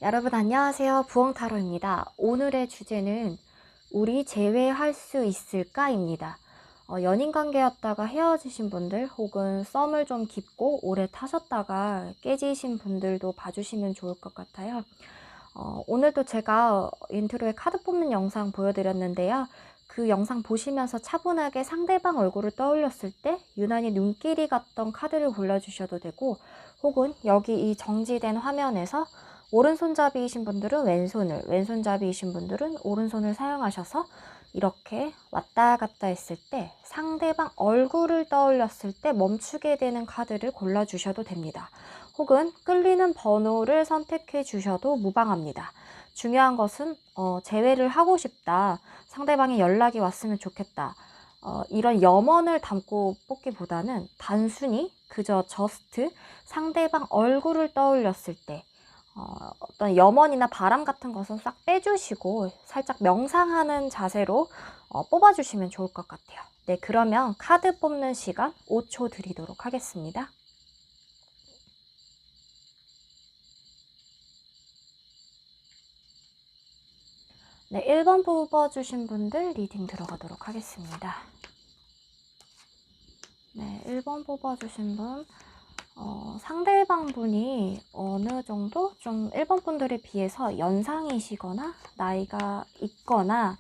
여러분 안녕하세요. 부엉타로입니다. 오늘의 주제는 우리 재회할 수 있을까? 입니다. 연인관계였다가 헤어지신 분들 혹은 썸을 좀 깊고 오래 타셨다가 깨지신 분들도 봐주시면 좋을 것 같아요. 오늘도 제가 인트로에 카드 뽑는 영상 보여드렸는데요. 그 영상 보시면서 차분하게 상대방 얼굴을 떠올렸을 때 유난히 눈길이 갔던 카드를 골라주셔도 되고, 혹은 여기 이 정지된 화면에서 오른손잡이이신 분들은 왼손을, 왼손잡이이신 분들은 오른손을 사용하셔서 이렇게 왔다 갔다 했을 때 상대방 얼굴을 떠올렸을 때 멈추게 되는 카드를 골라주셔도 됩니다. 혹은 끌리는 번호를 선택해 주셔도 무방합니다. 중요한 것은 재회를 하고 싶다, 상대방이 연락이 왔으면 좋겠다, 이런 염원을 담고 뽑기보다는 단순히 그저 저스트 상대방 얼굴을 떠올렸을 때 어떤 염원이나 바람 같은 것은 싹 빼주시고 살짝 명상하는 자세로 뽑아주시면 좋을 것 같아요. 네, 그러면 카드 뽑는 시간 5초 드리도록 하겠습니다. 네, 1번 뽑아주신 분들 리딩 들어가도록 하겠습니다. 네, 1번 뽑아주신 분, 상대방 분이 어느 정도 좀 1번 분들에 비해서 연상이시거나 나이가 있거나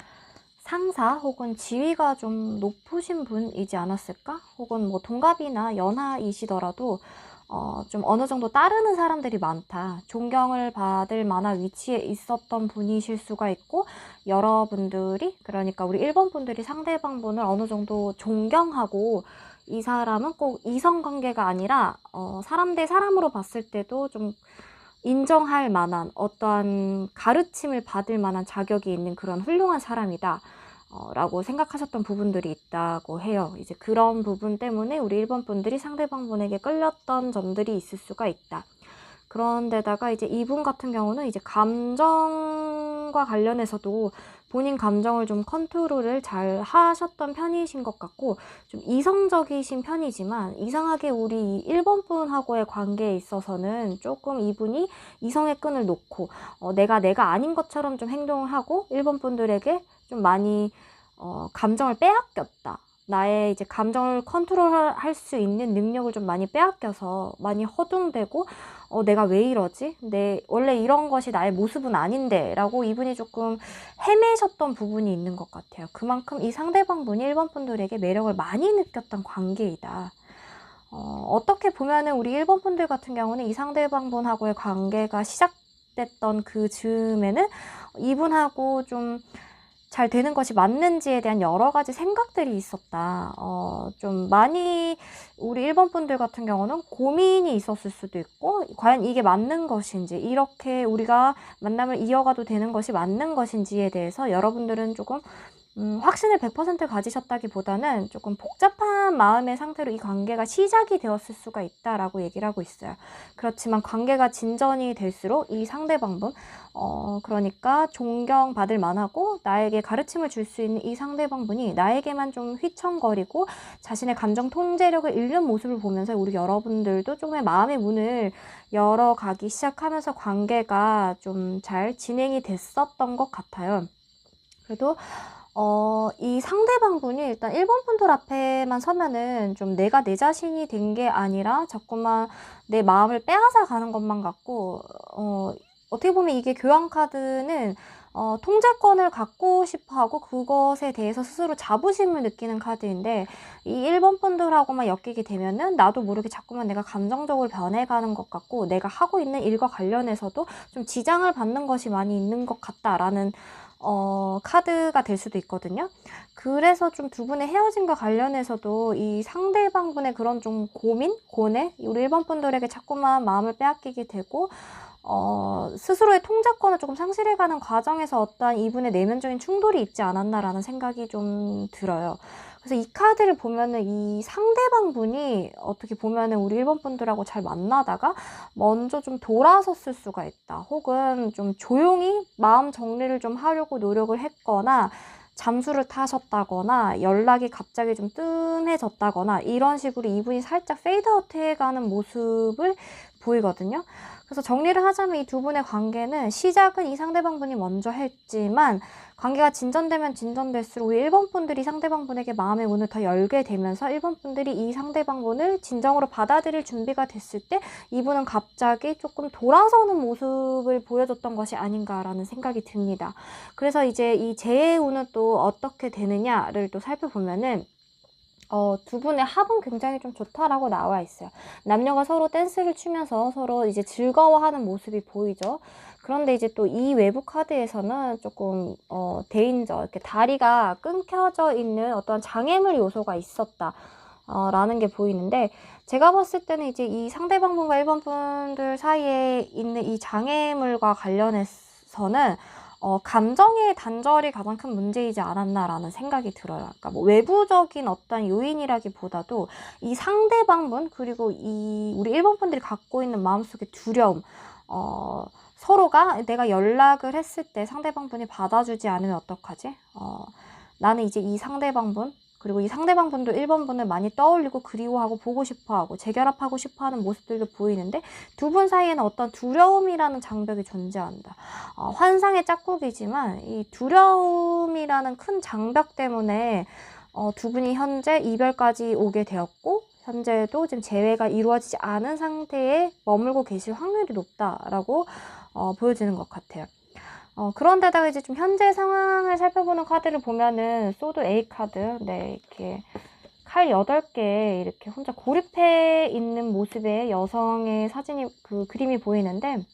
상사 혹은 지위가 좀 높으신 분이지 않았을까? 혹은 뭐 동갑이나 연하이시더라도 좀 어느 정도 따르는 사람들이 많다, 존경을 받을 만한 위치에 있었던 분이실 수가 있고, 여러분들이, 그러니까 우리 1번 분들이 상대방 분을 어느 정도 존경하고 이 사람은 꼭 이성관계가 아니라 사람 대 사람으로 봤을 때도 좀 인정할 만한 어떠한 가르침을 받을 만한 자격이 있는 그런 훌륭한 사람이다 라고 생각하셨던 부분들이 있다고 해요. 이제 그런 부분 때문에 우리 1번 분들이 상대방 분에게 끌렸던 점들이 있을 수가 있다. 그런데다가 이제 이분 같은 경우는 이제 감정과 관련해서도 본인 감정을 좀 컨트롤을 잘 하셨던 편이신 것 같고, 좀 이성적이신 편이지만 이상하게 우리 1번 분하고의 관계에 있어서는 조금 이분이 이성의 끈을 놓고 내가 아닌 것처럼 좀 행동을 하고 1번 분들에게 좀 많이 감정을 빼앗겼다. 나의 이제 감정을 컨트롤할 수 있는 능력을 좀 많이 빼앗겨서 많이 허둥대고 내가 왜 이러지? 원래 이런 것이 나의 모습은 아닌데 라고 이분이 조금 헤매셨던 부분이 있는 것 같아요. 그만큼 이 상대방 분이 1번 분들에게 매력을 많이 느꼈던 관계이다. 어떻게 보면은 우리 1번 분들 같은 경우는 이 상대방 분하고의 관계가 시작됐던 그 즈음에는 이분하고 좀 잘 되는 것이 맞는지에 대한 여러 가지 생각들이 있었다. 좀 많이 우리 1번 분들 같은 경우는 고민이 있었을 수도 있고, 과연 이게 맞는 것인지, 이렇게 우리가 만남을 이어가도 되는 것이 맞는 것인지에 대해서 여러분들은 조금 확신을 100% 가지셨다기보다는 조금 복잡한 마음의 상태로 이 관계가 시작이 되었을 수가 있다라고 얘기를 하고 있어요. 그렇지만 관계가 진전이 될수록 이 상대방분, 그러니까 존경받을 만하고 나에게 가르침을 줄 수 있는 이 상대방분이 나에게만 좀 휘청거리고 자신의 감정 통제력을 잃는 모습을 보면서 우리 여러분들도 조금의 마음의 문을 열어가기 시작하면서 관계가 좀 잘 진행이 됐었던 것 같아요. 그래도 이 상대방분이 일단 1번 분들 앞에만 서면은 좀 내가 내 자신이 된 게 아니라 자꾸만 내 마음을 빼앗아 가는 것만 같고, 어떻게 보면 이게 교환카드는 통제권을 갖고 싶어 하고 그것에 대해서 스스로 자부심을 느끼는 카드인데, 이 1번 분들하고만 엮이게 되면은 나도 모르게 자꾸만 내가 감정적으로 변해가는 것 같고, 내가 하고 있는 일과 관련해서도 좀 지장을 받는 것이 많이 있는 것 같다라는 카드가 될 수도 있거든요. 그래서 좀 두 분의 헤어짐과 관련해서도 이 상대방분의 그런 좀 고민, 고뇌, 우리 1번 분들에게 자꾸만 마음을 빼앗기게 되고, 스스로의 통제권을 조금 상실해가는 과정에서 어떠한 이분의 내면적인 충돌이 있지 않았나라는 생각이 좀 들어요. 그래서 이 카드를 보면은 이 상대방 분이 어떻게 보면은 우리 1번 분들하고 잘 만나다가 먼저 좀 돌아섰을 수가 있다. 혹은 좀 조용히 마음 정리를 좀 하려고 노력을 했거나, 잠수를 타셨다거나, 연락이 갑자기 좀 뜸해졌다거나, 이런 식으로 이분이 살짝 페이드아웃 해가는 모습을 보이거든요. 그래서 정리를 하자면 이 두 분의 관계는 시작은 이 상대방 분이 먼저 했지만, 관계가 진전되면 진전될수록 우리 1번 분들이 상대방 분에게 마음의 문을 더 열게 되면서 1번 분들이 이 상대방 분을 진정으로 받아들일 준비가 됐을 때 이분은 갑자기 조금 돌아서는 모습을 보여줬던 것이 아닌가라는 생각이 듭니다. 그래서 이제 이 재해의 운은 또 어떻게 되느냐를 또 살펴보면은 두 분의 합은 굉장히 좀 좋다라고 나와 있어요. 남녀가 서로 댄스를 추면서 서로 이제 즐거워하는 모습이 보이죠. 그런데 이제 또 이 외부 카드에서는 조금 데인저, 이렇게 다리가 끊겨져 있는 어떤 장애물 요소가 있었다 라는 게 보이는데, 제가 봤을 때는 이제 이 상대방분과 1번 분들 사이에 있는 이 장애물과 관련해서는 감정의 단절이 가장 큰 문제이지 않았나라는 생각이 들어요. 그러니까 뭐 외부적인 어떤 요인이라기보다도 이 상대방분, 그리고 이 우리 1번 분들이 갖고 있는 마음속의 두려움, 서로가 내가 연락을 했을 때 상대방분이 받아주지 않으면 어떡하지? 나는 이제 이 상대방분, 그리고 이 상대방분도 1번 분을 많이 떠올리고 그리워하고 보고 싶어하고 재결합하고 싶어하는 모습들도 보이는데, 두 분 사이에는 어떤 두려움이라는 장벽이 존재한다. 환상의 짝꿍이지만 이 두려움이라는 큰 장벽 때문에 두 분이 현재 이별까지 오게 되었고, 현재도 지금 재회가 이루어지지 않은 상태에 머물고 계실 확률이 높다라고 보여지는 것 같아요. 그런데다가 이제 좀 현재 상황을 살펴보는 카드를 보면은 소드 A 카드, 네, 이렇게 칼 8개 이렇게 혼자 고립해 있는 모습의 여성의 사진이, 그 그림이 보이는데,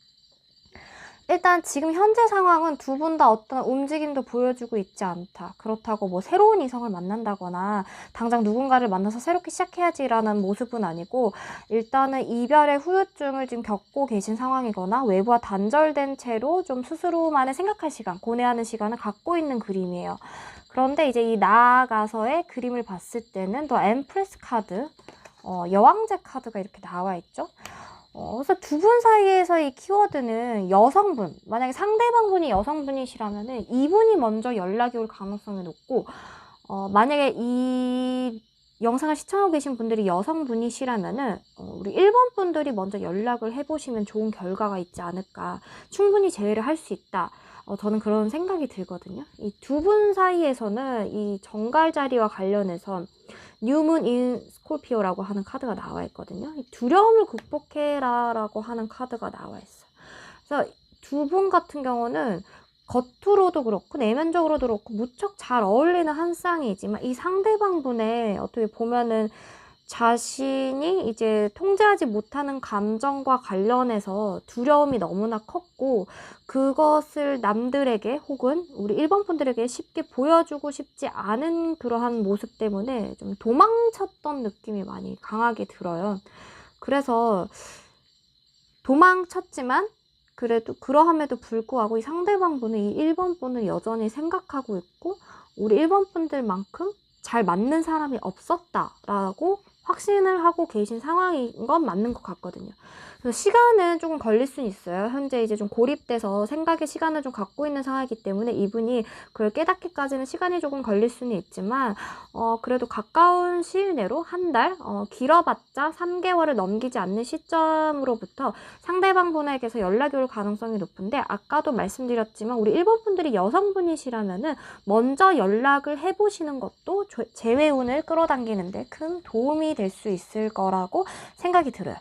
일단 지금 현재 상황은 두 분 다 어떤 움직임도 보여주고 있지 않다. 그렇다고 뭐 새로운 이성을 만난다거나 당장 누군가를 만나서 새롭게 시작해야지라는 모습은 아니고, 일단은 이별의 후유증을 지금 겪고 계신 상황이거나 외부와 단절된 채로 좀 스스로만의 생각할 시간, 고뇌하는 시간을 갖고 있는 그림이에요. 그런데 이제 이 나아가서의 그림을 봤을 때는 더 엠프레스 카드, 여왕제 카드가 이렇게 나와 있죠. 그래서 두 분 사이에서의 키워드는 여성분, 만약에 상대방분이 여성분이시라면은 이분이 먼저 연락이 올 가능성이 높고, 만약에 이 영상을 시청하고 계신 분들이 여성분이시라면은 우리 1번 분들이 먼저 연락을 해보시면 좋은 결과가 있지 않을까, 충분히 재회를 할 수 있다. 저는 그런 생각이 들거든요. 이 두 분 사이에서는 이 정갈 자리와 관련해서 뉴문 인 스콜피오라고 하는 카드가 나와 있거든요. 이 두려움을 극복해라라고 하는 카드가 나와 있어요. 그래서 두 분 같은 경우는 겉으로도 그렇고 내면적으로도 그렇고 무척 잘 어울리는 한 쌍이지만, 이 상대방분의 어떻게 보면은 자신이 이제 통제하지 못하는 감정과 관련해서 두려움이 너무나 컸고, 그것을 남들에게 혹은 우리 1번 분들에게 쉽게 보여주고 싶지 않은 그러한 모습 때문에 좀 도망쳤던 느낌이 많이 강하게 들어요. 그래서 도망쳤지만 그래도 그러함에도 불구하고 이 상대방 분은 이 1번 분을 여전히 생각하고 있고, 우리 1번 분들만큼 잘 맞는 사람이 없었다라고 확신을 하고 계신 상황인 건 맞는 것 같거든요. 그래서 시간은 조금 걸릴 수는 있어요. 현재 이제 좀 고립돼서 생각의 시간을 좀 갖고 있는 상황이기 때문에 이분이 그걸 깨닫기까지는 시간이 조금 걸릴 수는 있지만, 그래도 가까운 시일 내로 한 달, 길어봤자 3개월을 넘기지 않는 시점으로부터 상대방 분에게서 연락이 올 가능성이 높은데, 아까도 말씀드렸지만 우리 1번 분들이 여성분이시라면은 먼저 연락을 해보시는 것도 재회운을 끌어당기는데 큰 도움이 될 수 있을 거라고 생각이 들어요.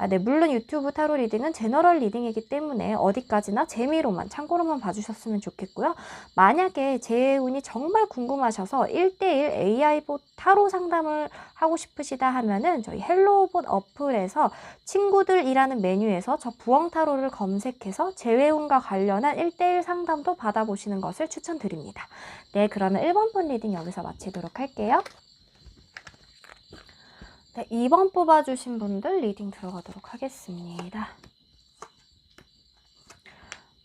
네, 물론 유튜브 타로 리딩은 제너럴 리딩이기 때문에 어디까지나 재미로만, 참고로만 봐주셨으면 좋겠고요. 만약에 제 운이 정말 궁금하셔서 1대1 AI봇 타로 상담을 하고 싶으시다 하면은 저희 헬로우봇 어플에서 친구들이라는 메뉴에서 저 부엉타로를 검색해서 재회운과 관련한 1대1 상담도 받아보시는 것을 추천드립니다. 네, 그러면 1번 분 리딩 여기서 마치도록 할게요. 네, 2번 뽑아주신 분들 리딩 들어가도록 하겠습니다.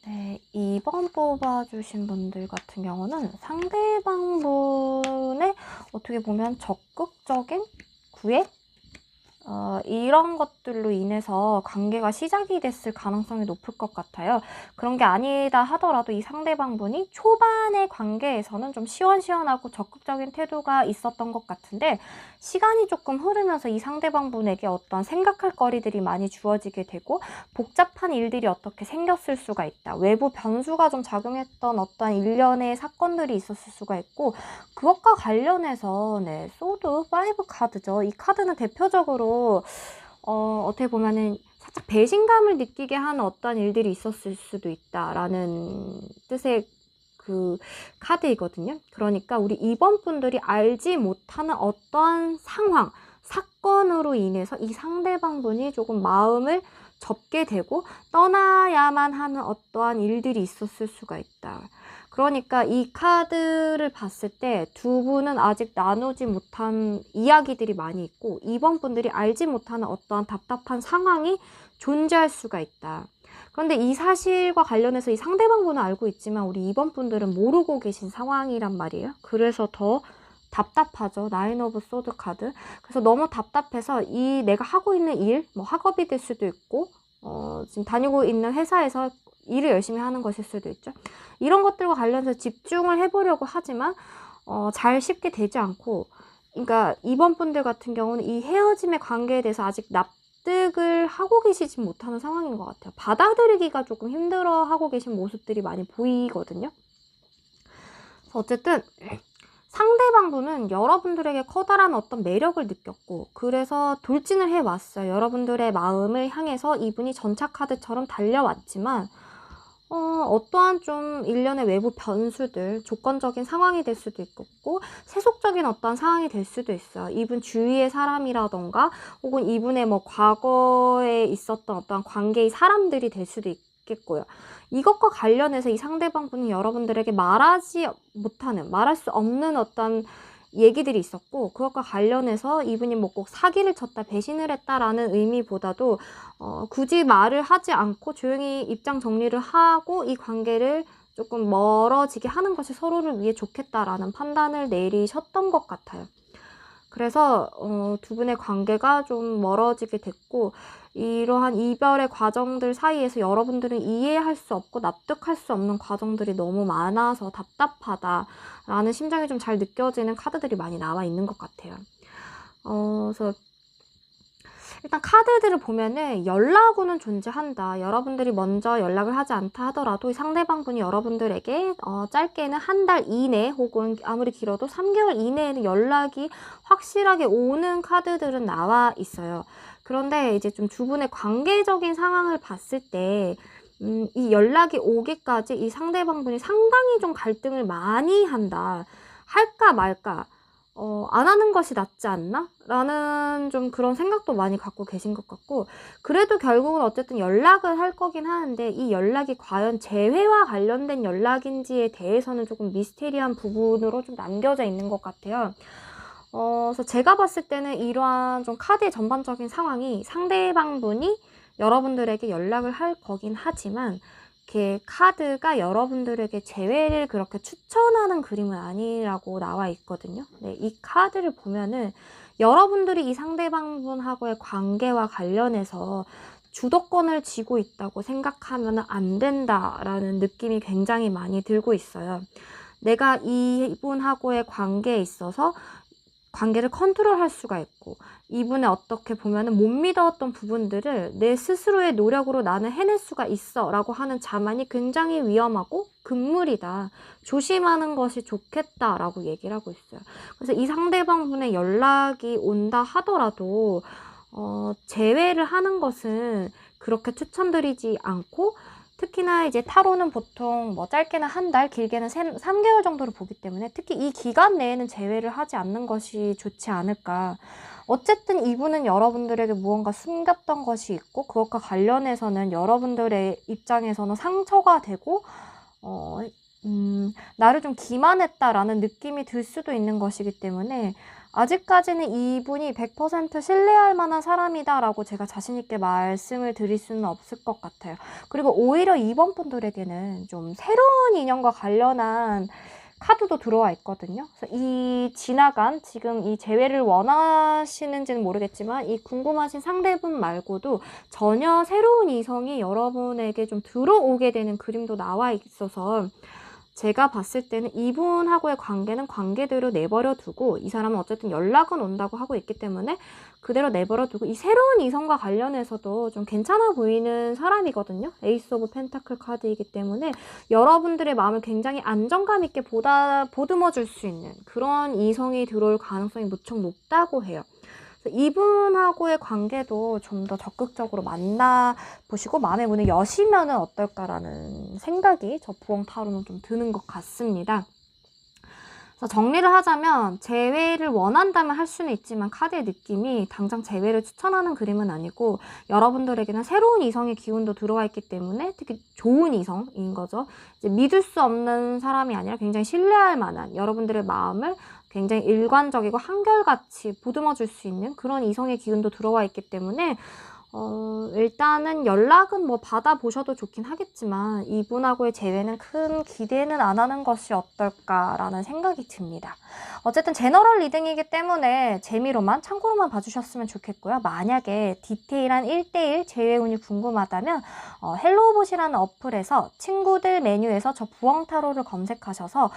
네, 2번 뽑아주신 분들 같은 경우는 상대방 분의 어떻게 보면 적극적인 구애? 이런 것들로 인해서 관계가 시작이 됐을 가능성이 높을 것 같아요. 그런 게 아니다 하더라도 이 상대방 분이 초반의 관계에서는 좀 시원시원하고 적극적인 태도가 있었던 것 같은데, 시간이 조금 흐르면서 이 상대방 분에게 어떤 생각할 거리들이 많이 주어지게 되고 복잡한 일들이 어떻게 생겼을 수가 있다. 외부 변수가 좀 작용했던 어떤 일련의 사건들이 있었을 수가 있고, 그것과 관련해서 네, 소드 5 카드죠. 이 카드는 대표적으로 어떻게 보면은 살짝 배신감을 느끼게 하는 어떤 일들이 있었을 수도 있다라는 뜻의 그 카드이거든요. 그러니까 우리 2번 분들이 알지 못하는 어떠한 상황, 사건으로 인해서 이 상대방 분이 조금 마음을 접게 되고 떠나야만 하는 어떠한 일들이 있었을 수가 있다. 그러니까 이 카드를 봤을 때 두 분은 아직 나누지 못한 이야기들이 많이 있고 2번 분들이 알지 못하는 어떠한 답답한 상황이 존재할 수가 있다. 그런데 이 사실과 관련해서 이 상대방 분은 알고 있지만 우리 2번 분들은 모르고 계신 상황이란 말이에요. 그래서 더 답답하죠. 나인 오브 소드 카드. 그래서 너무 답답해서 이 내가 하고 있는 일, 뭐 학업이 될 수도 있고 지금 다니고 있는 회사에서 일을 열심히 하는 것일 수도 있죠. 이런 것들과 관련해서 집중을 해보려고 하지만 잘 쉽게 되지 않고, 그러니까 2번 분들 같은 경우는 이 헤어짐의 관계에 대해서 아직 납득을 하고 계시지 못하는 상황인 것 같아요. 받아들이기가 조금 힘들어 하고 계신 모습들이 많이 보이거든요. 그래서 어쨌든 상대방 분은 여러분들에게 커다란 어떤 매력을 느꼈고 그래서 돌진을 해왔어요. 여러분들의 마음을 향해서 이분이 전차카드처럼 달려왔지만 어떠한 좀 일련의 외부 변수들, 조건적인 상황이 될 수도 있고 세속적인 어떠한 상황이 될 수도 있어요. 이분 주위의 사람이라던가 혹은 이분의 뭐 과거에 있었던 어떠한 관계의 사람들이 될 수도 있기 있겠고요. 이것과 관련해서 이 상대방분이 여러분들에게 말하지 못하는, 말할 수 없는 어떤 얘기들이 있었고, 그것과 관련해서 이분이 뭐 꼭 사기를 쳤다, 배신을 했다라는 의미보다도 굳이 말을 하지 않고 조용히 입장 정리를 하고 이 관계를 조금 멀어지게 하는 것이 서로를 위해 좋겠다라는 판단을 내리셨던 것 같아요. 그래서 두 분의 관계가 좀 멀어지게 됐고, 이러한 이별의 과정들 사이에서 여러분들은 이해할 수 없고 납득할 수 없는 과정들이 너무 많아서 답답하다라는 심정이 좀 잘 느껴지는 카드들이 많이 나와 있는 것 같아요. 그래서 일단 카드들을 보면은 연락은 존재한다. 여러분들이 먼저 연락을 하지 않다 하더라도 이 상대방분이 여러분들에게 짧게는 한 달 이내 혹은 아무리 길어도 3개월 이내에는 연락이 확실하게 오는 카드들은 나와 있어요. 그런데 이제 좀 두 분의 관계적인 상황을 봤을 때 이 연락이 오기까지 이 상대방분이 상당히 좀 갈등을 많이 한다. 할까 말까. 안 하는 것이 낫지 않나? 라는 좀 그런 생각도 많이 갖고 계신 것 같고, 그래도 결국은 어쨌든 연락을 할 거긴 하는데 이 연락이 과연 재회와 관련된 연락인지에 대해서는 조금 미스테리한 부분으로 좀 남겨져 있는 것 같아요. 그래서 제가 봤을 때는 이러한 좀 카드의 전반적인 상황이 상대방 분이 여러분들에게 연락을 할 거긴 하지만 이렇게 카드가 여러분들에게 재회를 그렇게 추천하는 그림은 아니라고 나와 있거든요. 네, 이 카드를 보면은 여러분들이 이 상대방분하고의 관계와 관련해서 주도권을 쥐고 있다고 생각하면 안 된다라는 느낌이 굉장히 많이 들고 있어요. 내가 이분하고의 관계에 있어서 관계를 컨트롤할 수가 있고, 이분의 어떻게 보면은 못 믿었던 부분들을 내 스스로의 노력으로 나는 해낼 수가 있어 라고 하는 자만이 굉장히 위험하고 금물이다, 조심하는 것이 좋겠다 라고 얘기를 하고 있어요. 그래서 이 상대방분의 연락이 온다 하더라도 제외를 하는 것은 그렇게 추천드리지 않고, 특히나 이제 타로는 보통 뭐 짧게는 한 달, 길게는 3개월 정도를 보기 때문에 특히 이 기간 내에는 제외를 하지 않는 것이 좋지 않을까. 어쨌든 이분은 여러분들에게 무언가 숨겼던 것이 있고, 그것과 관련해서는 여러분들의 입장에서는 상처가 되고 나를 좀 기만했다라는 느낌이 들 수도 있는 것이기 때문에 아직까지는 이분이 100% 신뢰할 만한 사람이다라고 제가 자신있게 말씀을 드릴 수는 없을 것 같아요. 그리고 오히려 이번 분들에게는 좀 새로운 인연과 관련한 카드도 들어와 있거든요. 그래서 이 지나간, 지금 이 재회를 원하시는지는 모르겠지만 이 궁금하신 상대분 말고도 전혀 새로운 이성이 여러분에게 좀 들어오게 되는 그림도 나와 있어서, 제가 봤을 때는 이분하고의 관계는 관계대로 내버려 두고, 이 사람은 어쨌든 연락은 온다고 하고 있기 때문에 그대로 내버려 두고, 이 새로운 이성과 관련해서도 좀 괜찮아 보이는 사람이거든요. 에이스 오브 펜타클 카드이기 때문에 여러분들의 마음을 굉장히 안정감 있게 보듬어 줄 수 있는 그런 이성이 들어올 가능성이 무척 높다고 해요. 이분하고의 관계도 좀 더 적극적으로 만나보시고 마음의 문을 여시면 어떨까라는 생각이 저 부엉 타로는 좀 드는 것 같습니다. 그래서 정리를 하자면, 재회를 원한다면 할 수는 있지만 카드의 느낌이 당장 재회를 추천하는 그림은 아니고, 여러분들에게는 새로운 이성의 기운도 들어와 있기 때문에 특히 좋은 이성인 거죠. 이제 믿을 수 없는 사람이 아니라 굉장히 신뢰할 만한, 여러분들의 마음을 굉장히 일관적이고 한결같이 보듬어 줄 수 있는 그런 이성의 기운도 들어와 있기 때문에 일단은 연락은 뭐 받아보셔도 좋긴 하겠지만 이분하고의 재회는 큰 기대는 안 하는 것이 어떨까라는 생각이 듭니다. 어쨌든 제너럴 리딩이기 때문에 재미로만, 참고로만 봐주셨으면 좋겠고요. 만약에 디테일한 1대1 재회운이 궁금하다면 헬로우봇이라는 어플에서 친구들 메뉴에서 저 부엉타로를 검색하셔서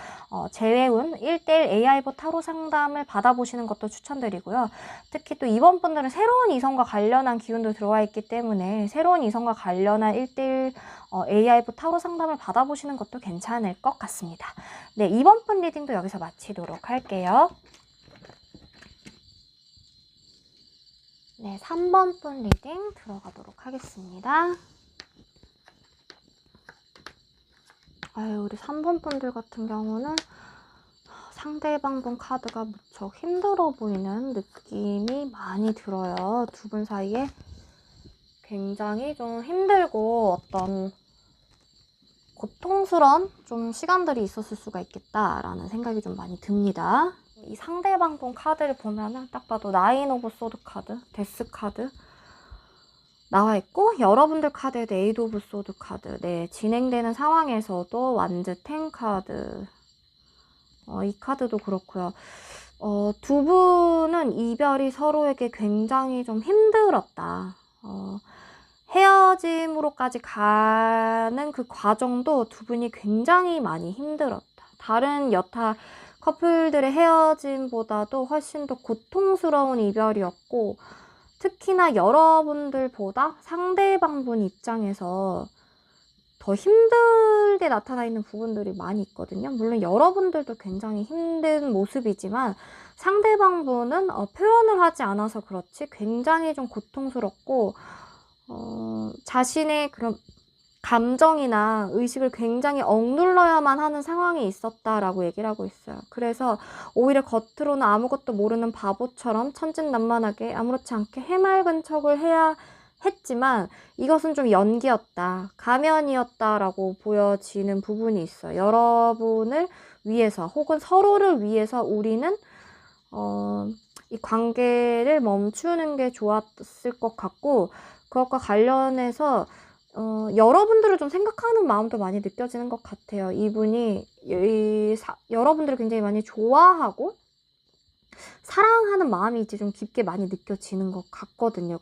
재회운 1대1 AI봇 타로 상담을 받아보시는 것도 추천드리고요. 특히 또 이번 분들은 새로운 이성과 관련한 기운도 들어와 있기 때문에 새로운 이성과 관련한 1대1 AI봇 타로 상담을 받아보시는 것도 괜찮을 것 같습니다. 네, 이번 분 리딩도 여기서 마치도록 할게요. 네, 3번 분 리딩 들어가도록 하겠습니다. 우리 3번 분들 같은 경우는 상대방 분 카드가 무척 힘들어 보이는 느낌이 많이 들어요. 두 분 사이에 굉장히 좀 힘들고 어떤 고통스러운 좀 시간들이 있었을 수가 있겠다라는 생각이 좀 많이 듭니다. 이 상대방 분 카드를 보면은 딱 봐도 나인 오브 소드 카드, 데스 카드 나와 있고, 여러분들 카드에도 에이드 오브 소드 카드, 네, 진행되는 상황에서도 완즈 10 카드, 이 카드도 그렇고요. 두 분은 이별이 서로에게 굉장히 좀 힘들었다. 헤어짐으로까지 가는 그 과정도 두 분이 굉장히 많이 힘들었다. 다른 여타 커플들의 헤어짐보다도 훨씬 더 고통스러운 이별이었고, 특히나 여러분들보다 상대방분 입장에서 더 힘들게 나타나 있는 부분들이 많이 있거든요. 물론 여러분들도 굉장히 힘든 모습이지만 상대방분은 표현을 하지 않아서 그렇지 굉장히 좀 고통스럽고, 자신의 그런 감정이나 의식을 굉장히 억눌러야만 하는 상황이 있었다라고 얘기를 하고 있어요. 그래서 오히려 겉으로는 아무것도 모르는 바보처럼 천진난만하게 아무렇지 않게 해맑은 척을 해야 했지만 이것은 좀 연기였다, 가면이었다라고 보여지는 부분이 있어요. 여러분을 위해서 혹은 서로를 위해서 우리는 이 관계를 멈추는 게 좋았을 것 같고, 그것과 관련해서 여러분들을 좀 생각하는 마음도 많이 느껴지는 것 같아요. 이분이 여러분들을 굉장히 많이 좋아하고 사랑하는 마음이 이제 좀 깊게 많이 느껴지는 것 같거든요.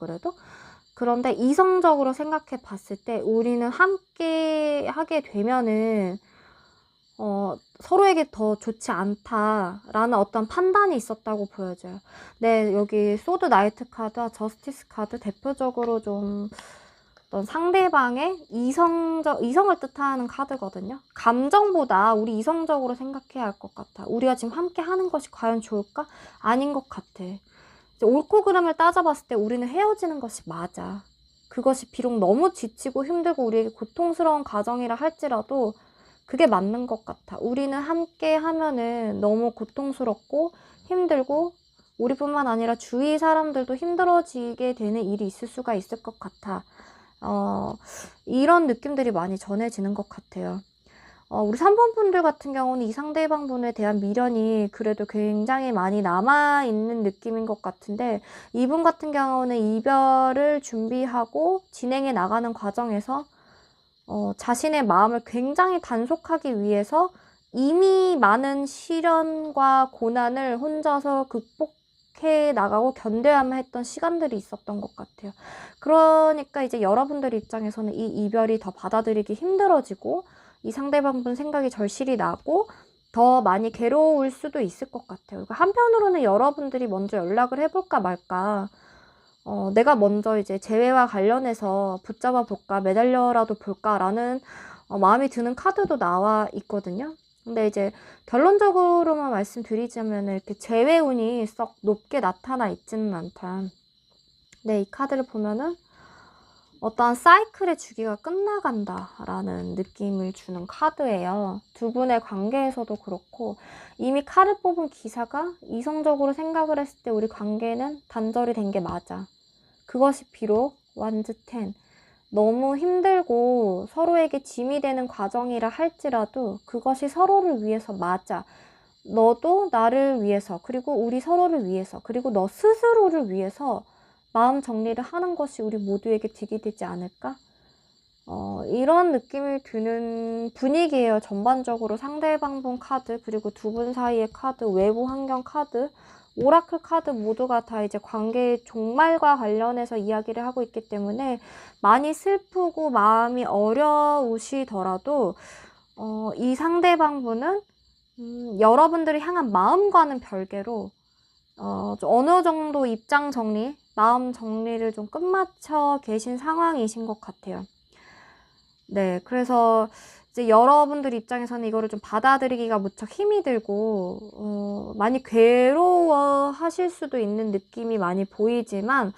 그런데 이성적으로 생각해 봤을 때 우리는 함께 하게 되면은 서로에게 더 좋지 않다라는 어떤 판단이 있었다고 보여져요. 네, 여기 소드 나이트 카드와 저스티스 카드 대표적으로 좀 어떤 상대방의 이성을 뜻하는 카드거든요. 감정보다 우리 이성적으로 생각해야 할 것 같아. 우리가 지금 함께 하는 것이 과연 좋을까? 아닌 것 같아. 이제 옳고 그름을 따져봤을 때 우리는 헤어지는 것이 맞아. 그것이 비록 너무 지치고 힘들고 우리에게 고통스러운 과정이라 할지라도 그게 맞는 것 같아. 우리는 함께 하면은 너무 고통스럽고 힘들고 우리뿐만 아니라 주위 사람들도 힘들어지게 되는 일이 있을 수가 있을 것 같아. 이런 느낌들이 많이 전해지는 것 같아요. 우리 3번 분들 같은 경우는 이 상대방 분에 대한 미련이 그래도 굉장히 많이 남아있는 느낌인 것 같은데, 이분 같은 경우는 이별을 준비하고 진행해 나가는 과정에서 자신의 마음을 굉장히 단속하기 위해서 이미 많은 시련과 고난을 혼자서 극복해 나가고 견뎌야만 했던 시간들이 있었던 것 같아요. 그러니까 이제 여러분들 입장에서는 이 이별이 더 받아들이기 힘들어지고 이 상대방분 생각이 절실히 나고 더 많이 괴로울 수도 있을 것 같아요. 그러니까 한편으로는 여러분들이 먼저 연락을 해볼까 말까, 내가 먼저 이제 재회와 관련해서 붙잡아 볼까, 매달려라도 볼까라는 마음이 드는 카드도 나와 있거든요. 근데 이제 결론적으로만 말씀드리자면 이렇게 재회 운이 썩 높게 나타나 있지는 않다. 네, 이 카드를 보면은 어떠한 사이클의 주기가 끝나간다라는 느낌을 주는 카드예요. 두 분의 관계에서도 그렇고, 이미 칼을 뽑은 기사가 이성적으로 생각을 했을 때 우리 관계는 단절이 된 게 맞아. 그것이 비록 완즈 10, 너무 힘들고 서로에게 짐이 되는 과정이라 할지라도 그것이 서로를 위해서 맞아. 너도 나를 위해서, 그리고 우리 서로를 위해서, 그리고 너 스스로를 위해서 마음 정리를 하는 것이 우리 모두에게 득이 되지 않을까? 이런 느낌이 드는 분위기예요. 전반적으로 상대방분 카드, 그리고 두 분 사이의 카드, 외부 환경 카드, 오라클 카드 모두가 다 이제 관계의 종말과 관련해서 이야기를 하고 있기 때문에 많이 슬프고 마음이 어려우시더라도 이 상대방분은 여러분들이 향한 마음과는 별개로 어느 정도 입장 정리, 마음 정리를 좀 끝마쳐 계신 상황이신 것 같아요. 네, 그래서 이제 여러분들 입장에서는 이거를 좀 받아들이기가 무척 힘이 들고 많이 괴로워하실 수도 있는 느낌이 많이 보이지만,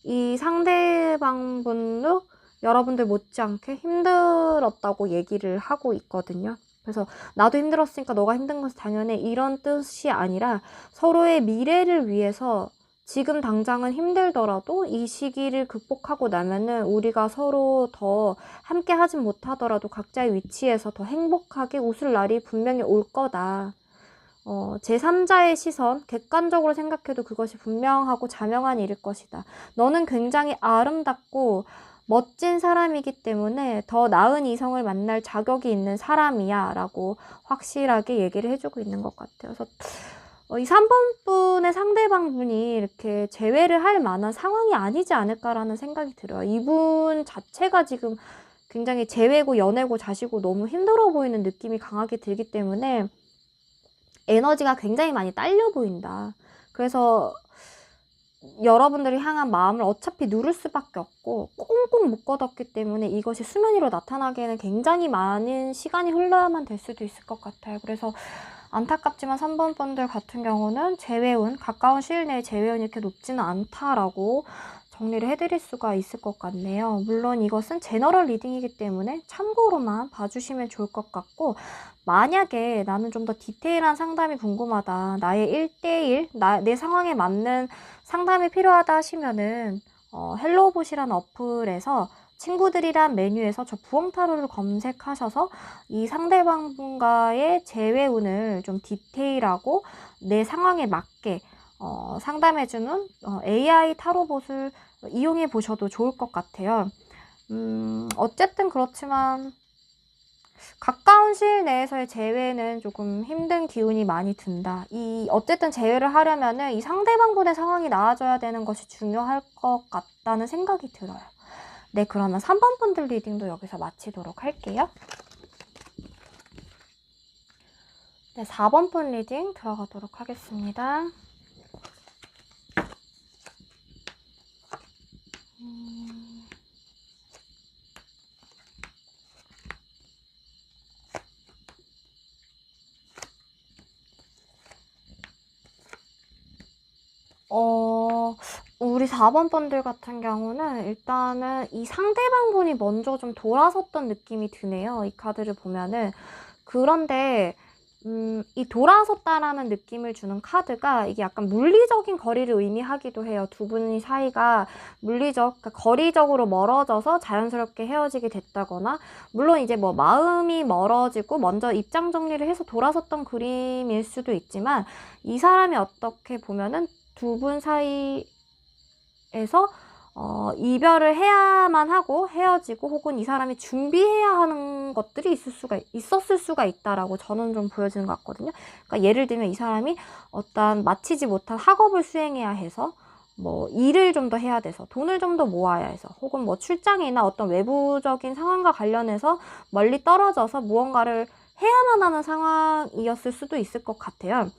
이 상대방 분도 여러분들 못지않게 힘들었다고 얘기를 하고 있거든요. 그래서 나도 힘들었으니까 너가 힘든 것은 당연해, 이런 뜻이 아니라 서로의 미래를 위해서 지금 당장은 힘들더라도 이 시기를 극복하고 나면은 우리가 서로 더 함께 하진 못하더라도 각자의 위치에서 더 행복하게 웃을 날이 분명히 올 거다. 제3자의 시선, 객관적으로 생각해도 그것이 분명하고 자명한 일일 것이다. 너는 굉장히 아름답고 멋진 사람이기 때문에 더 나은 이성을 만날 자격이 있는 사람이야 라고 확실하게 얘기를 해주고 있는 것 같아요. 그래서 이 3번 분의 상대방분이 이렇게 재회를 할 만한 상황이 아니지 않을까라는 생각이 들어요. 이분 자체가 지금 굉장히 재회고 연애고 자시고 너무 힘들어 보이는 느낌이 강하게 들기 때문에 에너지가 굉장히 많이 딸려 보인다. 그래서 여러분들이 향한 마음을 어차피 누를 수밖에 없고 꽁꽁 묶어뒀기 때문에 이것이 수면 위로 나타나기에는 굉장히 많은 시간이 흘러야만 될 수도 있을 것 같아요. 그래서 안타깝지만 3번 분들 같은 경우는 재회운, 가까운 시일 내에 재회운이 이렇게 높지는 않다라고 정리를 해드릴 수가 있을 것 같네요. 물론 이것은 제너럴 리딩이기 때문에 참고로만 봐주시면 좋을 것 같고, 만약에 나는 좀 더 디테일한 상담이 궁금하다, 나의 1대1, 내 상황에 맞는 상담이 필요하다 하시면은 헬로봇이라는 어플에서 친구들이란 메뉴에서 저 부엉타로를 검색하셔서 이 상대방과의 재회운을 좀 디테일하고 내 상황에 맞게 상담해주는 AI 타로봇을 이용해 보셔도 좋을 것 같아요. 어쨌든 그렇지만 가까운 시일 내에서의 재회는 조금 힘든 기운이 많이 든다. 어쨌든 재회를 하려면은 이 상대방분의 상황이 나아져야 되는 것이 중요할 것 같다는 생각이 들어요. 네, 그러면 3번 분들 리딩도 여기서 마치도록 할게요. 네, 4번 분 리딩 들어가도록 하겠습니다. 우리 4번 분들 같은 경우는 일단은 이 상대방 분이 먼저 좀 돌아섰던 느낌이 드네요. 이 카드를 보면은. 그런데 이 돌아섰다라는 느낌을 주는 카드가 이게 약간 물리적인 거리를 의미하기도 해요. 두 분이 사이가 그러니까 거리적으로 멀어져서 자연스럽게 헤어지게 됐다거나, 물론 이제 뭐 마음이 멀어지고 먼저 입장 정리를 해서 돌아섰던 그림일 수도 있지만, 이 사람이 어떻게 보면은 두 분 사이에서 이별을 해야만 하고 헤어지고, 혹은 이 사람이 준비해야 하는 것들이 있었을 수가 있다라고 저는 좀 보여지는 것 같거든요. 그러니까 예를 들면 이 사람이 어떤 마치지 못한 학업을 수행해야 해서 뭐 일을 좀 더 해야 돼서 돈을 좀 더 모아야 해서, 혹은 뭐 출장이나 어떤 외부적인 상황과 관련해서 멀리 떨어져서 무언가를 해야만 하는 상황이었을 수도 있을 것 같아요.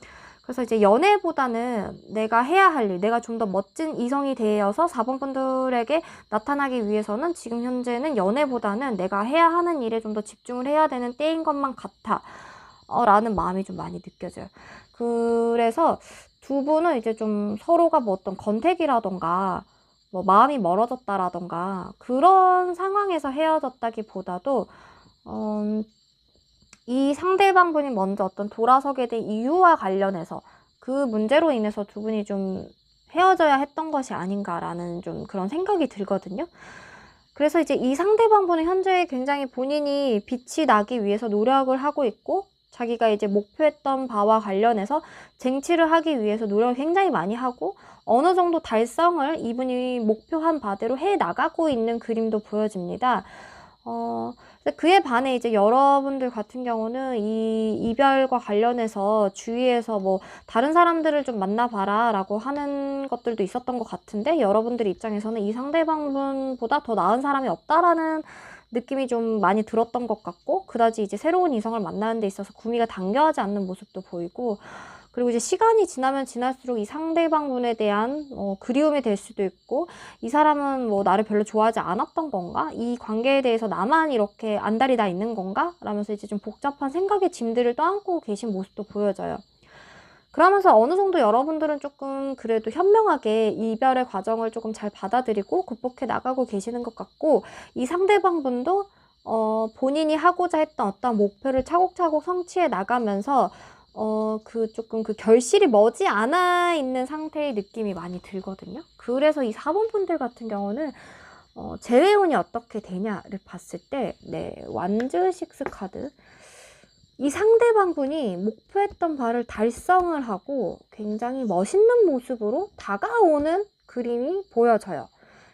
그래서 이제 연애보다는 내가 해야 할 일, 내가 좀 더 멋진 이성이 되어서 4번 분들에게 나타나기 위해서는 지금 현재는 연애보다는 내가 해야 하는 일에 좀 더 집중을 해야 되는 때인 것만 같아 라는 마음이 좀 많이 느껴져요. 그래서 두 분은 이제 좀 서로가 뭐 어떤 건택이라던가 뭐 마음이 멀어졌다라던가 그런 상황에서 헤어졌다기보다도 이 상대방 분이 먼저 어떤 돌아서게 된 이유와 관련해서 그 문제로 인해서 두 분이 좀 헤어져야 했던 것이 아닌가라는 좀 그런 생각이 들거든요. 그래서 이제 이 상대방 분은 현재 굉장히 본인이 빛이 나기 위해서 노력을 하고 있고, 자기가 이제 목표했던 바와 관련해서 쟁취를 하기 위해서 노력을 굉장히 많이 하고, 어느 정도 달성을 이분이 목표한 바대로 해 나가고 있는 그림도 보여집니다. 그에 반해 이제 여러분들 같은 경우는 이 이별과 관련해서 주위에서 뭐 다른 사람들을 좀 만나봐라 라고 하는 것들도 있었던 것 같은데, 여러분들 입장에서는 이 상대방분보다 더 나은 사람이 없다라는 느낌이 좀 많이 들었던 것 같고, 그다지 이제 새로운 이성을 만나는 데 있어서 구미가 당겨하지 않는 모습도 보이고, 그리고 이제 시간이 지나면 지날수록 이 상대방분에 대한 그리움이 될 수도 있고, 이 사람은 뭐 나를 별로 좋아하지 않았던 건가? 이 관계에 대해서 나만 이렇게 안달이 나 있는 건가? 라면서 이제 좀 복잡한 생각의 짐들을 떠안고 계신 모습도 보여져요. 그러면서 어느 정도 여러분들은 조금 그래도 현명하게 이별의 과정을 조금 잘 받아들이고 극복해 나가고 계시는 것 같고, 이 상대방분도 본인이 하고자 했던 어떤 목표를 차곡차곡 성취해 나가면서 조금 그 결실이 머지 않아 있는 상태의 느낌이 많이 들거든요. 그래서 이 4번 분들 같은 경우는 재회운이 어떻게 되냐를 봤을 때, 네, 완즈 식스 카드. 이 상대방 분이 목표했던 바를 달성을 하고 굉장히 멋있는 모습으로 다가오는 그림이 보여져요.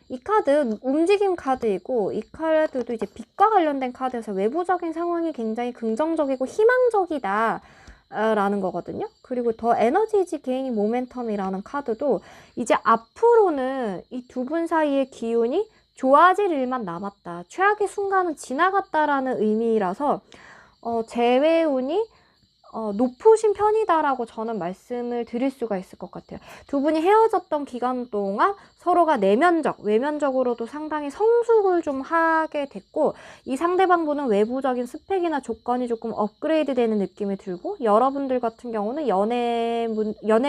이 카드 움직임 카드이고, 이 카드도 이제 빛과 관련된 카드여서 외부적인 상황이 굉장히 긍정적이고 희망적이다 라는 거거든요. 그리고 더 에너지지 게이닝 모멘텀이라는 카드도 이제 앞으로는 이 두 분 사이의 기운이 좋아질 일만 남았다, 최악의 순간은 지나갔다라는 의미라서 재회운이 높으신 편이다라고 저는 말씀을 드릴 수가 있을 것 같아요. 두 분이 헤어졌던 기간 동안 서로가 내면적, 외면적으로도 상당히 성숙을 좀 하게 됐고, 이 상대방 분은 외부적인 스펙이나 조건이 조금 업그레이드 되는 느낌이 들고, 여러분들 같은 경우는 연애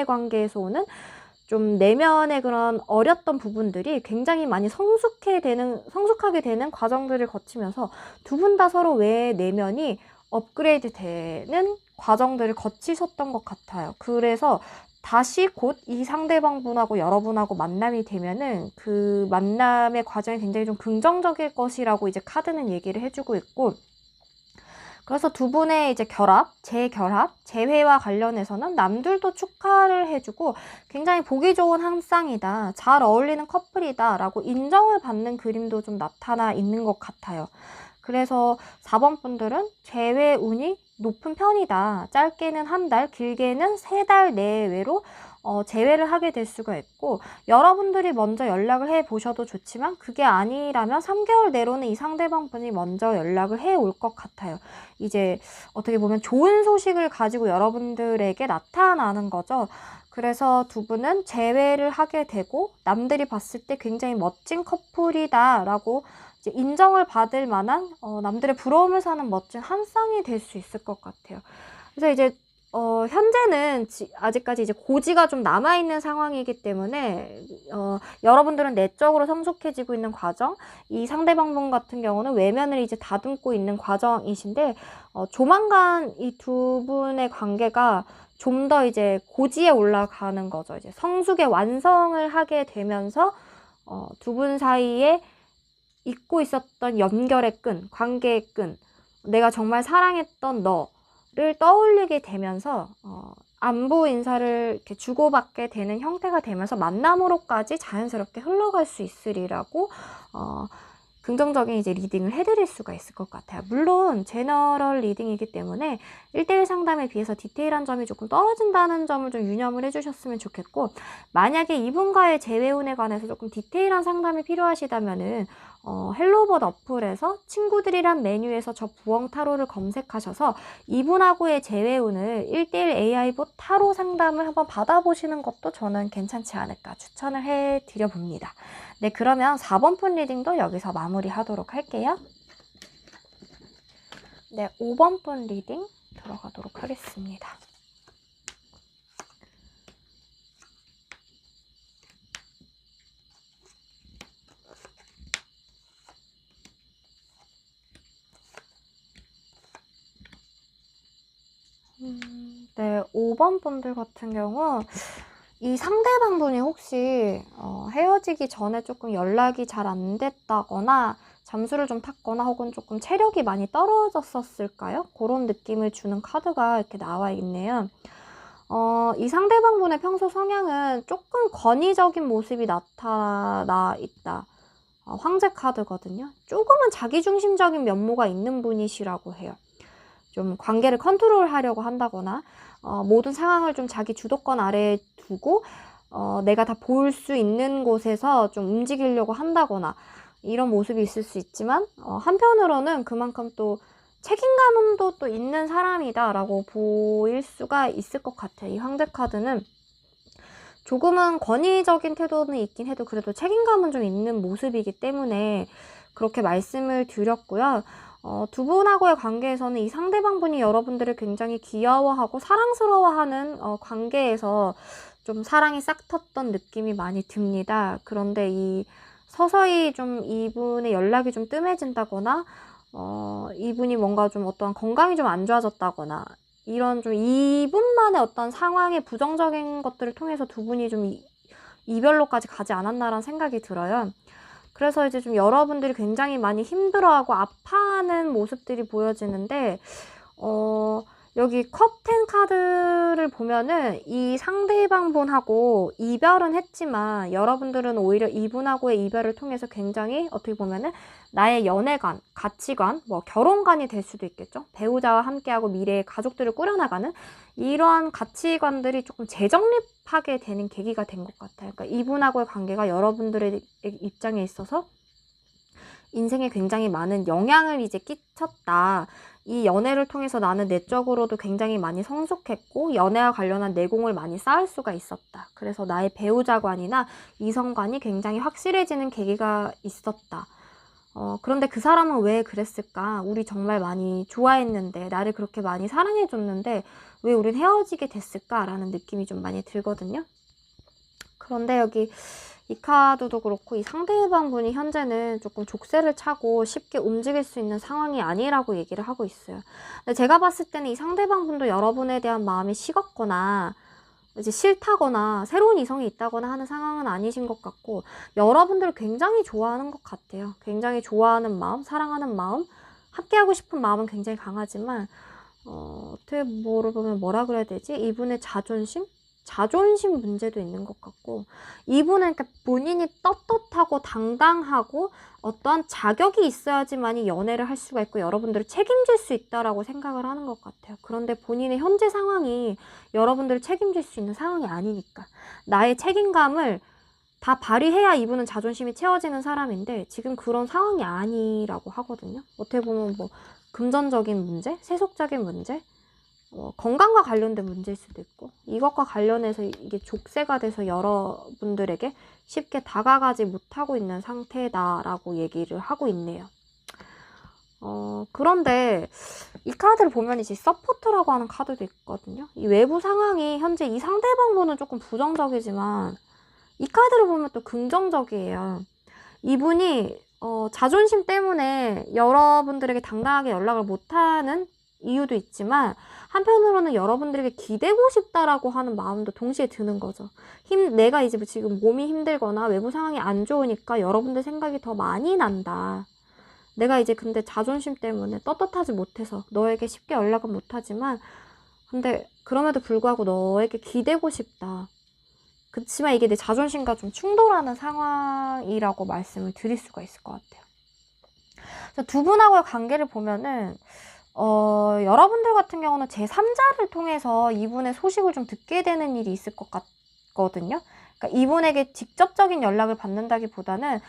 관계에서 오는 좀 내면의 그런 어렸던 부분들이 굉장히 많이 성숙하게 되는 과정들을 거치면서 두 분 다 서로 내면이 업그레이드 되는 과정들을 거치셨던 것 같아요. 그래서 다시 곧 이 상대방 분하고 여러분하고 만남이 되면은 그 만남의 과정이 굉장히 좀 긍정적일 것이라고 이제 카드는 얘기를 해주고 있고, 그래서 두 분의 이제 재회와 관련해서는 남들도 축하를 해주고 굉장히 보기 좋은 한 쌍이다, 잘 어울리는 커플이다 라고 인정을 받는 그림도 좀 나타나 있는 것 같아요. 그래서 4번 분들은 재회운이 높은 편이다. 짧게는 한 달, 길게는 3달 내외로 재회를 하게 될 수가 있고, 여러분들이 먼저 연락을 해 보셔도 좋지만 그게 아니라면 3개월 내로는 이 상대방 분이 먼저 연락을 해 올 것 같아요. 이제 어떻게 보면 좋은 소식을 가지고 여러분들에게 나타나는 거죠. 그래서 두 분은 재회를 하게 되고 남들이 봤을 때 굉장히 멋진 커플이다 라고 이제 인정을 받을 만한 남들의 부러움을 사는 멋진 한 쌍이 될 수 있을 것 같아요. 그래서 이제 현재는 아직까지 이제 고지가 좀 남아있는 상황이기 때문에 여러분들은 내적으로 성숙해지고 있는 과정, 이 상대방 분 같은 경우는 외면을 이제 다듬고 있는 과정이신데, 조만간 이 두 분의 관계가 좀 더 이제 고지에 올라가는 거죠. 이제 성숙의 완성을 하게 되면서 두 분 사이에 잊고 있었던 연결의 끈, 관계의 끈, 내가 정말 사랑했던 너를 떠올리게 되면서 안부 인사를 이렇게 주고받게 되는 형태가 되면서 만남으로까지 자연스럽게 흘러갈 수 있으리라고 긍정적인 이제 리딩을 해드릴 수가 있을 것 같아요. 물론 제너럴 리딩이기 때문에 1대1 상담에 비해서 디테일한 점이 조금 떨어진다는 점을 좀 유념을 해주셨으면 좋겠고, 만약에 이분과의 재회운에 관해서 조금 디테일한 상담이 필요하시다면은 헬로버드 어플에서 친구들이란 메뉴에서 저 부엉 타로를 검색하셔서 이분하고의 재회운을 1대1 AI봇 타로 상담을 한번 받아보시는 것도 저는 괜찮지 않을까 추천을 해드려 봅니다. 네, 그러면 4번 분 리딩도 여기서 마무리하도록 할게요. 네, 5번 분 리딩 들어가도록 하겠습니다. 네, 5번 분들 같은 경우 이 상대방 분이 혹시 헤어지기 전에 조금 연락이 잘 안 됐다거나 잠수를 좀 탔거나 혹은 조금 체력이 많이 떨어졌었을까요? 그런 느낌을 주는 카드가 이렇게 나와 있네요. 이 상대방 분의 평소 성향은 조금 권위적인 모습이 나타나 있다. 황제 카드거든요. 조금은 자기중심적인 면모가 있는 분이시라고 해요. 좀 관계를 컨트롤하려고 한다거나 모든 상황을 좀 자기 주도권 아래에 두고 내가 다 볼 수 있는 곳에서 좀 움직이려고 한다거나 이런 모습이 있을 수 있지만 한편으로는 그만큼 또 책임감도 또 있는 사람이다 라고 보일 수가 있을 것 같아요. 이 황제 카드는 조금은 권위적인 태도는 있긴 해도 그래도 책임감은 좀 있는 모습이기 때문에 그렇게 말씀을 드렸고요. 두 분하고의 관계에서는 이 상대방 분이 여러분들을 굉장히 귀여워하고 사랑스러워하는 관계에서 좀 사랑이 싹 텄던 느낌이 많이 듭니다. 그런데 서서히 좀 이분의 연락이 좀 뜸해진다거나 이분이 뭔가 좀 어떠한 건강이 좀 안 좋아졌다거나 이런 좀 이분만의 어떤 상황의 부정적인 것들을 통해서 두 분이 좀 이별로까지 가지 않았나라는 생각이 들어요. 그래서 이제 좀 여러분들이 굉장히 많이 힘들어하고 아파하는 모습들이 보여지는데, 여기 컵10 카드를 보면은 이 상대방 분하고 이별은 했지만 여러분들은 오히려 이분하고의 이별을 통해서 굉장히 어떻게 보면은 나의 연애관, 가치관, 뭐 결혼관이 될 수도 있겠죠. 배우자와 함께하고 미래의 가족들을 꾸려나가는 이러한 가치관들이 조금 재정립하게 되는 계기가 된 것 같아요. 그러니까 이분하고의 관계가 여러분들의 입장에 있어서 인생에 굉장히 많은 영향을 이제 끼쳤다. 이 연애를 통해서 나는 내적으로도 굉장히 많이 성숙했고 연애와 관련한 내공을 많이 쌓을 수가 있었다. 그래서 나의 배우자관이나 이성관이 굉장히 확실해지는 계기가 있었다. 그런데 그 사람은 왜 그랬을까? 우리 정말 많이 좋아했는데, 나를 그렇게 많이 사랑해줬는데 왜 우린 헤어지게 됐을까라는 느낌이 좀 많이 들거든요. 그런데 여기 이 카드도 그렇고 이 상대방 분이 현재는 조금 족쇄를 차고 쉽게 움직일 수 있는 상황이 아니라고 얘기를 하고 있어요. 근데 제가 봤을 때는 이 상대방 분도 여러분에 대한 마음이 식었거나 이제 싫다거나 새로운 이성이 있다거나 하는 상황은 아니신 것 같고, 여러분들을 굉장히 좋아하는 것 같아요. 굉장히 좋아하는 마음, 사랑하는 마음, 함께하고 싶은 마음은 굉장히 강하지만 어떻게 보면 뭐라 그래야 되지? 이분의 자존심 문제도 있는 것 같고, 이분은 그러니까 본인이 떳떳하고 당당하고 어떠한 자격이 있어야지만이 연애를 할 수가 있고 여러분들을 책임질 수 있다라고 생각을 하는 것 같아요. 그런데 본인의 현재 상황이 여러분들을 책임질 수 있는 상황이 아니니까 나의 책임감을 다 발휘해야 이분은 자존심이 채워지는 사람인데 지금 그런 상황이 아니라고 하거든요. 어떻게 보면 뭐 금전적인 문제, 세속적인 문제, 건강과 관련된 문제일 수도 있고, 이것과 관련해서 이게 족쇄가 돼서 여러분들에게 쉽게 다가가지 못하고 있는 상태다라고 얘기를 하고 있네요. 그런데 이 카드를 보면 이제 서포트라고 하는 카드도 있거든요. 이 외부 상황이 현재 이 상대방 분은 조금 부정적이지만 이 카드를 보면 또 긍정적이에요. 이분이 자존심 때문에 여러분들에게 당당하게 연락을 못하는 이유도 있지만 한편으로는 여러분들에게 기대고 싶다라고 하는 마음도 동시에 드는 거죠. 내가 이제 지금 몸이 힘들거나 외부 상황이 안 좋으니까 여러분들 생각이 더 많이 난다. 내가 이제 근데 자존심 때문에 떳떳하지 못해서 너에게 쉽게 연락은 못하지만 근데 그럼에도 불구하고 너에게 기대고 싶다. 그렇지만 이게 내 자존심과 좀 충돌하는 상황이라고 말씀을 드릴 수가 있을 것 같아요. 두 분하고의 관계를 보면은 여러분들 같은 경우는 제3자를 통해서 이분의 소식을 좀 듣게 되는 일이 있을 것 같거든요. 그러니까 이분에게 직접적인 연락을 받는다기보다는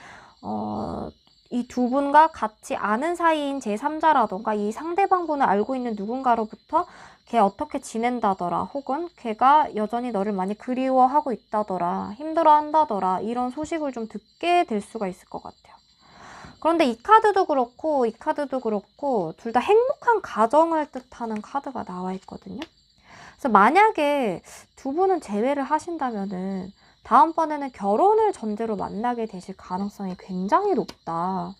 이 두 분과 같이 아는 사이인 제3자라던가 이 상대방 분을 알고 있는 누군가로부터 걔 어떻게 지낸다더라, 혹은 걔가 여전히 너를 많이 그리워하고 있다더라, 힘들어한다더라, 이런 소식을 좀 듣게 될 수가 있을 것 같아요. 그런데 이 카드도 그렇고 이 카드도 그렇고 둘 다 행복한 가정을 뜻하는 카드가 나와 있거든요. 그래서 만약에 두 분은 재회를 하신다면은 다음번에는 결혼을 전제로 만나게 되실 가능성이 굉장히 높다.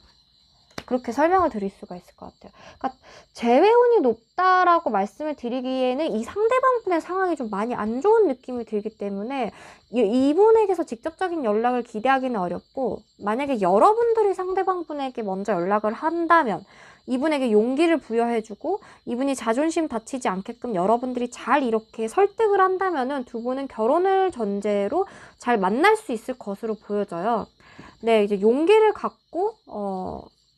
그렇게 설명을 드릴 수가 있을 것 같아요. 그러니까 재회운이 높다라고 말씀을 드리기에는 이 상대방분의 상황이 좀 많이 안 좋은 느낌이 들기 때문에 이분에게서 직접적인 연락을 기대하기는 어렵고, 만약에 여러분들이 상대방분에게 먼저 연락을 한다면 이분에게 용기를 부여해주고 이분이 자존심 다치지 않게끔 여러분들이 잘 이렇게 설득을 한다면은 두 분은 결혼을 전제로 잘 만날 수 있을 것으로 보여져요. 네, 이제 용기를 갖고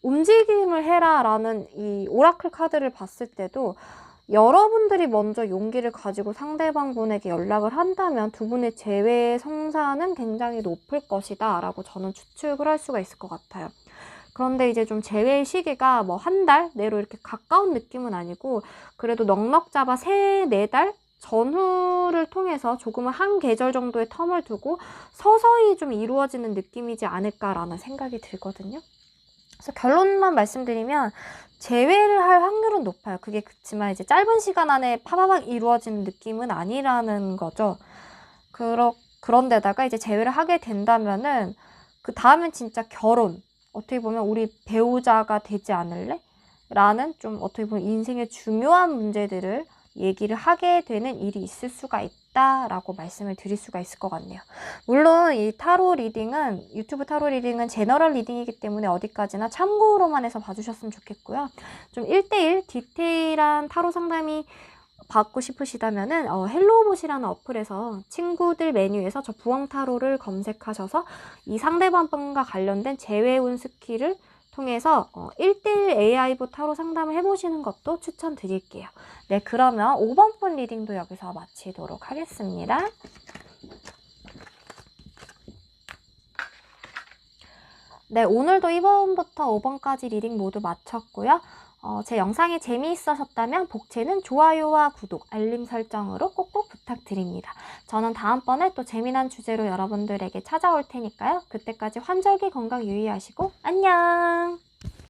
움직임을 해라 라는 이 오라클 카드를 봤을 때도 여러분들이 먼저 용기를 가지고 상대방 분에게 연락을 한다면 두 분의 재회의 성사는 굉장히 높을 것이다 라고 저는 추측을 할 수가 있을 것 같아요. 그런데 이제 좀 재회 시기가 뭐 한 달 내로 이렇게 가까운 느낌은 아니고 그래도 넉넉 잡아 3-4달 전후를 통해서 조금은 한 계절 정도의 텀을 두고 서서히 좀 이루어지는 느낌이지 않을까라는 생각이 들거든요. 그래서 결론만 말씀드리면 재회를 할 확률은 높아요. 그게 그렇지만 짧은 시간 안에 파바박 이루어지는 느낌은 아니라는 거죠. 그런데다가 재회를 하게 된다면은 그 다음엔 진짜 결혼, 어떻게 보면 우리 배우자가 되지 않을래? 라는 좀 어떻게 보면 인생의 중요한 문제들을 얘기를 하게 되는 일이 있을 수가 있다라고 말씀을 드릴 수가 있을 것 같네요. 물론 이 타로 리딩은, 유튜브 타로 리딩은 제너럴 리딩이기 때문에 어디까지나 참고로만 해서 봐주셨으면 좋겠고요. 좀 1대1 디테일한 타로 상담이 받고 싶으시다면은 헬로봇이라는 어플에서 친구들 메뉴에서 저 부엉타로를 검색하셔서 이 상대방과 관련된 재회운 스킬을 통해서 1대1 AI보 타로 상담을 해보시는 것도 추천드릴게요. 네, 그러면 5번 분 리딩도 여기서 마치도록 하겠습니다. 네, 오늘도 1번부터 5번까지 리딩 모두 마쳤고요. 제 영상이 재미있으셨다면 복채는 좋아요와 구독, 알림 설정으로 꼭꼭 부탁드립니다. 저는 다음번에 또 재미난 주제로 여러분들에게 찾아올 테니까요. 그때까지 환절기 건강 유의하시고 안녕!